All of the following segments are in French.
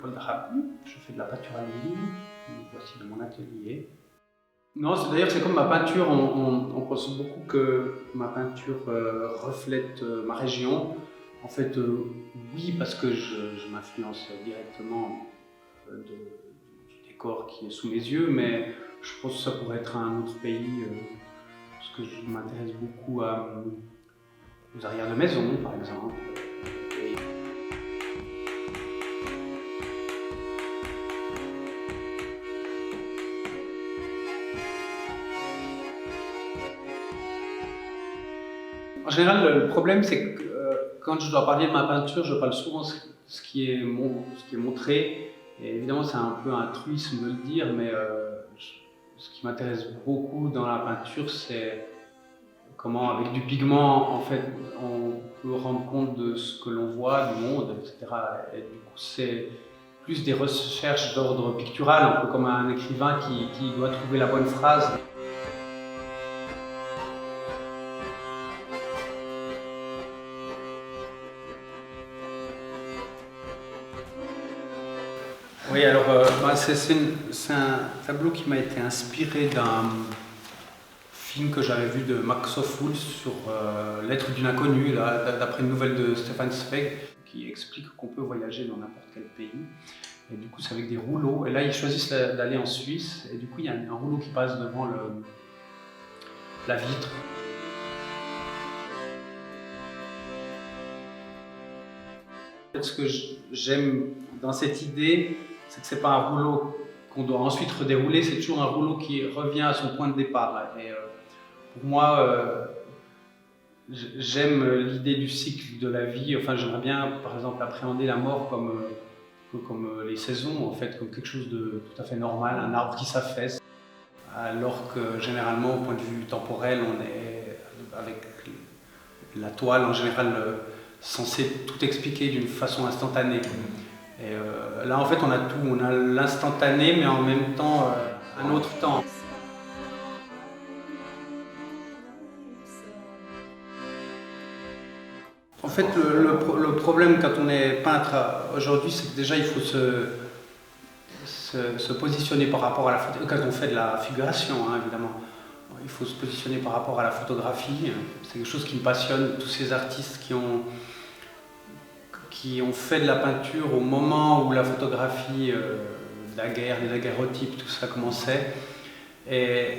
Paul Drapu, je fais de la peinture à l'huile, voici dans mon atelier. Non, d'ailleurs c'est comme ma peinture, on pense beaucoup que ma peinture reflète ma région. En fait, oui, parce que je m'influence directement du décor qui est sous mes yeux, mais je pense que ça pourrait être un autre pays, parce que je m'intéresse beaucoup aux arrières de maison, par exemple. En général, le problème, c'est que quand je dois parler de ma peinture, je parle souvent ce qui est montré. Et évidemment, c'est un peu un truisme de le dire, mais ce qui m'intéresse beaucoup dans la peinture, c'est comment, avec du pigment, en fait, on peut rendre compte de ce que l'on voit, du monde, etc. Et du coup, c'est plus des recherches d'ordre pictural, un peu comme un écrivain qui doit trouver la bonne phrase. Oui, alors c'est un tableau qui m'a été inspiré d'un film que j'avais vu de Max Ophüls sur Lettre d'une inconnue, d'après une nouvelle de Stefan Zweig, qui explique qu'on peut voyager dans n'importe quel pays. Et du coup, c'est avec des rouleaux. Et là, ils choisissent d'aller en Suisse. Et du coup, il y a un rouleau qui passe devant la vitre. Ce que j'aime dans cette idée, c'est que ce n'est pas un rouleau qu'on doit ensuite redérouler, c'est toujours un rouleau qui revient à son point de départ. Et pour moi, j'aime l'idée du cycle de la vie. Enfin, j'aimerais bien, par exemple, appréhender la mort comme les saisons, en fait, comme quelque chose de tout à fait normal, un arbre qui s'affaisse. Alors que généralement, au point de vue temporel, on est avec la toile en général censée tout expliquer d'une façon instantanée. Et là, en fait, on a tout, on a l'instantané, mais en même temps un autre temps. En fait, le problème quand on est peintre aujourd'hui, c'est que déjà il faut se positionner par rapport à la photo. Quand on fait de la figuration, hein, évidemment, il faut se positionner par rapport à la photographie. C'est quelque chose qui me passionne, tous ces artistes qui ont fait de la peinture au moment où la photographie, la guerre, les daguerreotypes, tout ça commençait. Et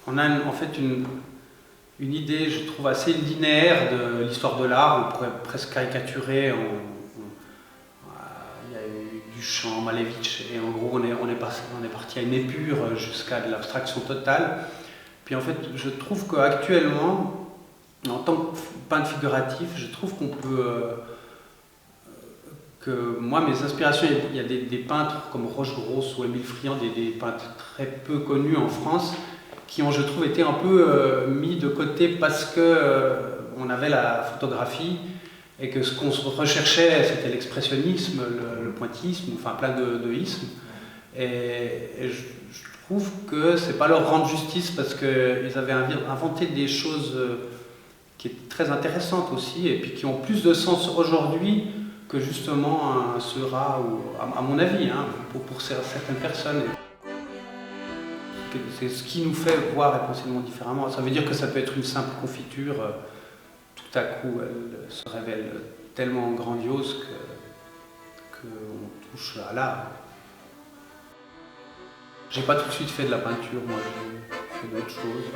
on a en fait une idée, je trouve, assez linéaire de l'histoire de l'art. On pourrait presque caricaturer. Il y a eu Duchamp, Malevich, et en gros, on est parti à une épure jusqu'à de l'abstraction totale. Puis en fait, je trouve qu'actuellement, en tant que peintre figuratif, je trouve qu'on peut... que moi, mes inspirations, il y a des peintres comme Roche-Grosse ou Émile Friand, des peintres très peu connus en France, qui ont, je trouve, été un peu mis de côté parce que on avait la photographie et que ce qu'on recherchait, c'était l'expressionnisme, le pointillisme, enfin plein de ismes. Et je trouve que c'est pas leur rendre justice parce qu'ils avaient inventé des choses qui étaient très intéressantes aussi et puis qui ont plus de sens aujourd'hui que justement un Seurat, ou à mon avis, hein, pour certaines personnes. C'est ce qui nous fait voir et penser le monde différemment. Ça veut dire que ça peut être une simple confiture, tout à coup elle se révèle tellement grandiose qu'on touche à l'art. J'ai pas tout de suite fait de la peinture, moi j'ai fait d'autres choses.